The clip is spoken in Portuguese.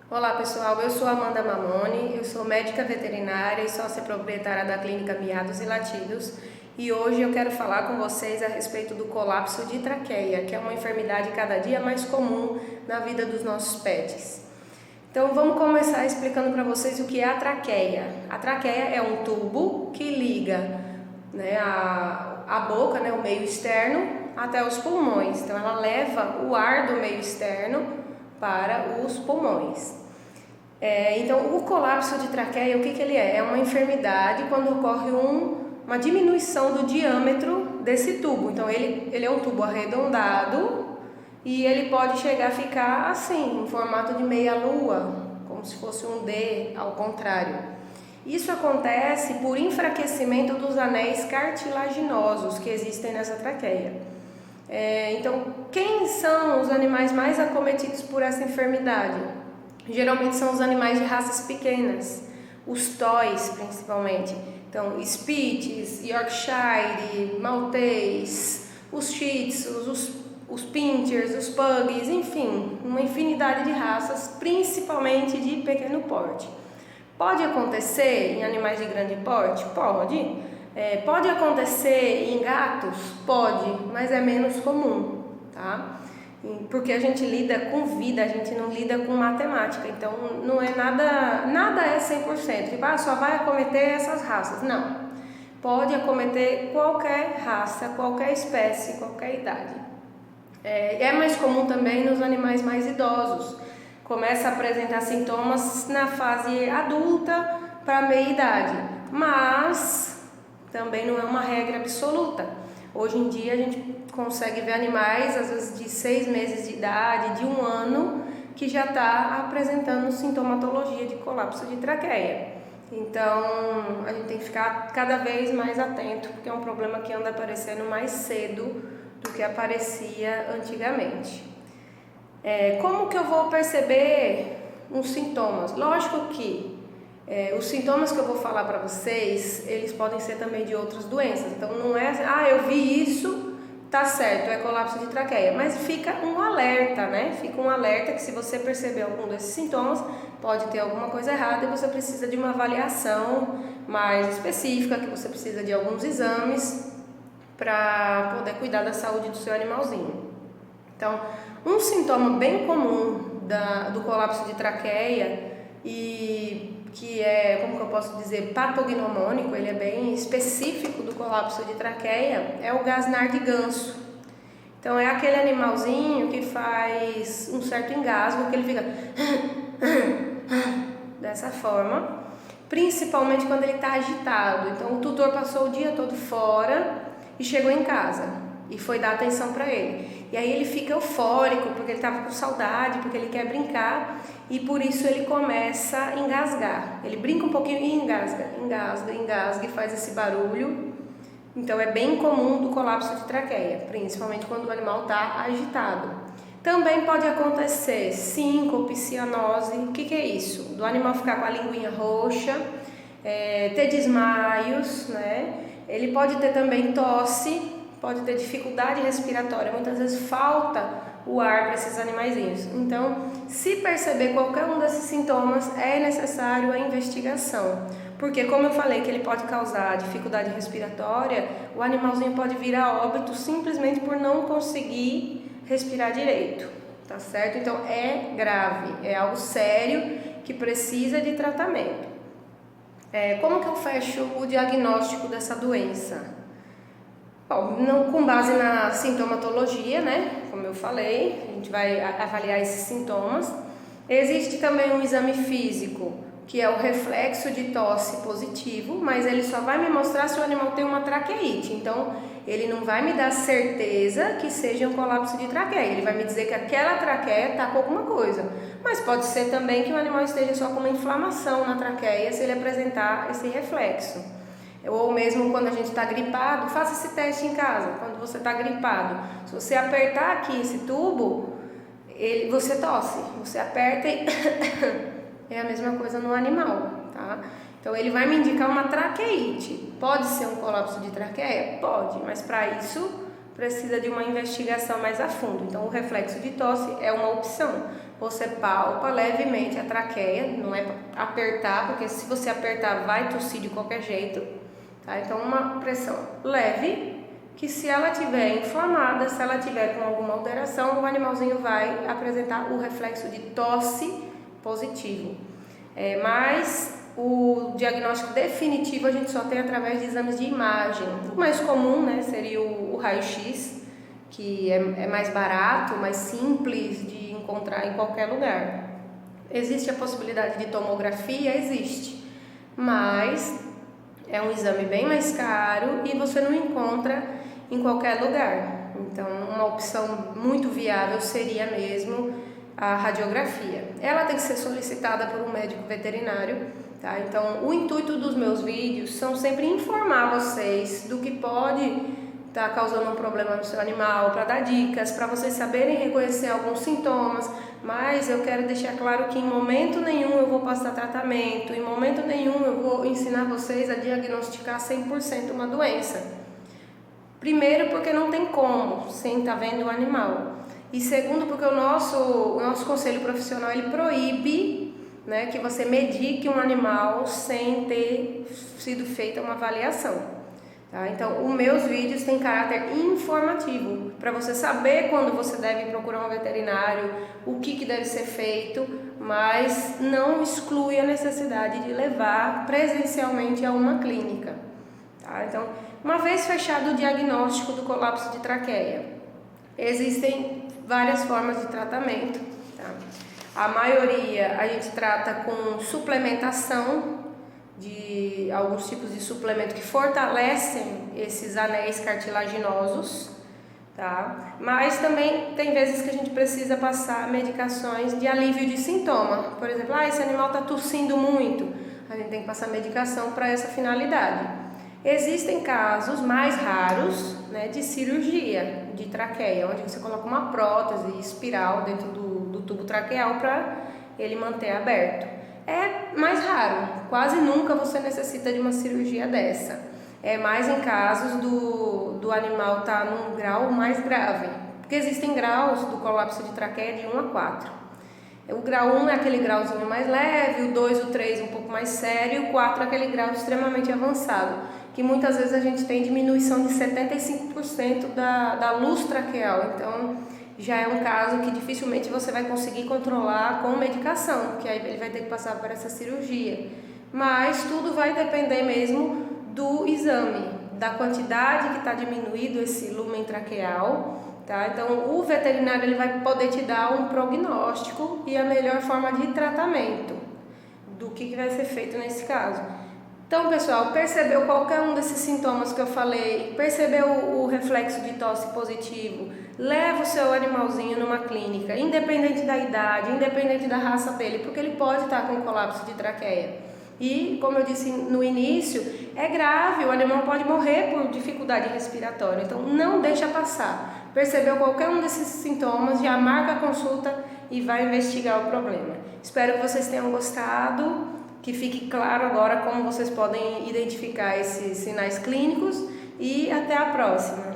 Olá pessoal, eu sou Amanda Mamoni, eu sou médica veterinária e sócia proprietária da clínica Miados e Latidos e hoje eu quero falar com vocês a respeito do colapso de traqueia, que é uma enfermidade cada dia mais comum na vida dos nossos pets. Então vamos começar explicando para vocês o que é a traqueia. A traqueia é um tubo que liga a boca, o meio externo, até os pulmões. Então ela leva o ar do meio externo para os pulmões. Então o colapso de traqueia, o que ele é? É uma enfermidade quando ocorre uma diminuição do diâmetro desse tubo. Então ele é um tubo arredondado e ele pode chegar a ficar assim, em formato de meia-lua, como se fosse um D ao contrário. Isso acontece por enfraquecimento dos anéis cartilaginosos que existem nessa traqueia. Então, quem são os animais mais acometidos por essa enfermidade? Geralmente são os animais de raças pequenas, os toys principalmente. Então, Spitz, Yorkshire, Maltês, os Shih Tzus, os Pinschers, os Pugs, enfim, uma infinidade de raças, principalmente de pequeno porte. Pode acontecer em animais de grande porte? Pode. Pode acontecer em gatos? Pode, mas é menos comum, tá? Porque a gente lida com vida, a gente não lida com matemática, então não é nada é 100%, tipo, só vai acometer essas raças, não. Pode acometer qualquer raça, qualquer espécie, qualquer idade. É mais comum também nos animais mais idosos. Começa a apresentar sintomas na fase adulta para meia idade, mas também não é uma regra absoluta. Hoje em dia a gente consegue ver animais, às vezes de 6 meses de idade, de 1 ano, que já está apresentando sintomatologia de colapso de traqueia. Então a gente tem que ficar cada vez mais atento, porque é um problema que anda aparecendo mais cedo do que aparecia antigamente. Como que eu vou perceber os sintomas? Lógico que os sintomas que eu vou falar para vocês, eles podem ser também de outras doenças. Então não é, eu vi isso, tá certo, é colapso de traqueia. Mas fica um alerta, Fica um alerta que se você perceber algum desses sintomas, pode ter alguma coisa errada e você precisa de uma avaliação mais específica, que você precisa de alguns exames para poder cuidar da saúde do seu animalzinho. Então, um sintoma bem comum do colapso de traqueia e que é, como que eu posso dizer, patognomônico, ele é bem específico do colapso de traqueia, é o gasnar de ganso. Então é aquele animalzinho que faz um certo engasgo, que ele fica dessa forma, principalmente quando ele está agitado. Então o tutor passou o dia todo fora e chegou em casa e foi dar atenção para ele. E aí ele fica eufórico, porque ele estava com saudade, porque ele quer brincar, e por isso ele começa a engasgar. Ele brinca um pouquinho e engasga e faz esse barulho. Então é bem comum do colapso de traqueia, principalmente quando o animal está agitado. Também pode acontecer síncope, cianose. O que é isso? Do animal ficar com a linguinha roxa, ter desmaios, Ele pode ter também tosse, pode ter dificuldade respiratória, muitas vezes falta o ar para esses animaizinhos. Então, se perceber qualquer um desses sintomas, é necessário a investigação. Porque, como eu falei, que ele pode causar dificuldade respiratória, o animalzinho pode vir a óbito simplesmente por não conseguir respirar direito, tá certo? Então, é grave, é algo sério que precisa de tratamento. Como que eu fecho o diagnóstico dessa doença? Bom, com base na sintomatologia, como eu falei, a gente vai avaliar esses sintomas. Existe também um exame físico, que é o reflexo de tosse positivo, mas ele só vai me mostrar se o animal tem uma traqueite. Então, ele não vai me dar certeza que seja um colapso de traqueia. Ele vai me dizer que aquela traqueia está com alguma coisa. Mas pode ser também que o animal esteja só com uma inflamação na traqueia, se ele apresentar esse reflexo. Ou mesmo quando a gente está gripado, faça esse teste em casa. Quando você está gripado, se você apertar aqui esse tubo, você tosse. Você aperta e é a mesma coisa no animal, tá? Então ele vai me indicar uma traqueite. Pode ser um colapso de traqueia? Pode, mas para isso precisa de uma investigação mais a fundo. Então, o reflexo de tosse é uma opção. Você palpa levemente a traqueia, não é para apertar, porque se você apertar vai tossir de qualquer jeito, tá? Então, uma pressão leve, que se ela estiver inflamada, se ela estiver com alguma alteração, o animalzinho vai apresentar o reflexo de tosse positivo. Mas o diagnóstico definitivo a gente só tem através de exames de imagem. O mais comum, né, seria o raio-x, que é mais barato, mais simples de encontrar em qualquer lugar. Existe a possibilidade de tomografia? Existe, mas é um exame bem mais caro e você não encontra em qualquer lugar. Então, uma opção muito viável seria mesmo a radiografia. Ela tem que ser solicitada por um médico veterinário, tá? Então, o intuito dos meus vídeos são sempre informar vocês do que pode estar causando um problema no seu animal, para dar dicas, para vocês saberem reconhecer alguns sintomas, mas eu quero deixar claro que em momento nenhum eu vou passar tratamento, em momento nenhum eu vou ensinar vocês a diagnosticar 100% uma doença. Primeiro, porque não tem como, sem estar vendo o animal. E segundo, porque o nosso conselho profissional ele proíbe, né, que você medique um animal sem ter sido feita uma avaliação. Tá? Então, os meus vídeos têm caráter informativo, para você saber quando você deve procurar um veterinário, o que deve ser feito, mas não exclui a necessidade de levar presencialmente a uma clínica. Tá? Então, uma vez fechado o diagnóstico do colapso de traqueia, existem várias formas de tratamento. Tá? A maioria a gente trata com suplementação de alguns tipos de suplemento que fortalecem esses anéis cartilaginosos, tá? Mas também tem vezes que a gente precisa passar medicações de alívio de sintoma. Por exemplo, esse animal está tossindo muito, a gente tem que passar medicação para essa finalidade. Existem casos mais raros, né, de cirurgia de traqueia, onde você coloca uma prótese espiral dentro do tubo traqueal para ele manter aberto. É mais raro, quase nunca você necessita de uma cirurgia dessa. É mais em casos do animal estar num grau mais grave, porque existem graus do colapso de traqueia de 1 a 4. O grau 1 é aquele grauzinho mais leve, o 2, o 3 um pouco mais sério, o 4 é aquele grau extremamente avançado, que muitas vezes a gente tem diminuição de 75% da luz traqueal. Então, já é um caso que dificilmente você vai conseguir controlar com medicação, que aí ele vai ter que passar por essa cirurgia. Mas tudo vai depender mesmo do exame, da quantidade que está diminuído esse lumen traqueal, tá? Então, o veterinário ele vai poder te dar um prognóstico e a melhor forma de tratamento do que vai ser feito nesse caso. Então, pessoal, percebeu qualquer um desses sintomas que eu falei, percebeu o reflexo de tosse positivo, leva o seu animalzinho numa clínica, independente da idade, independente da raça dele, porque ele pode estar com colapso de traqueia. E, como eu disse no início, é grave, o animal pode morrer por dificuldade respiratória, então não deixa passar. Percebeu qualquer um desses sintomas, já marca a consulta e vai investigar o problema. Espero que vocês tenham gostado. Que fique claro agora como vocês podem identificar esses sinais clínicos e até a próxima.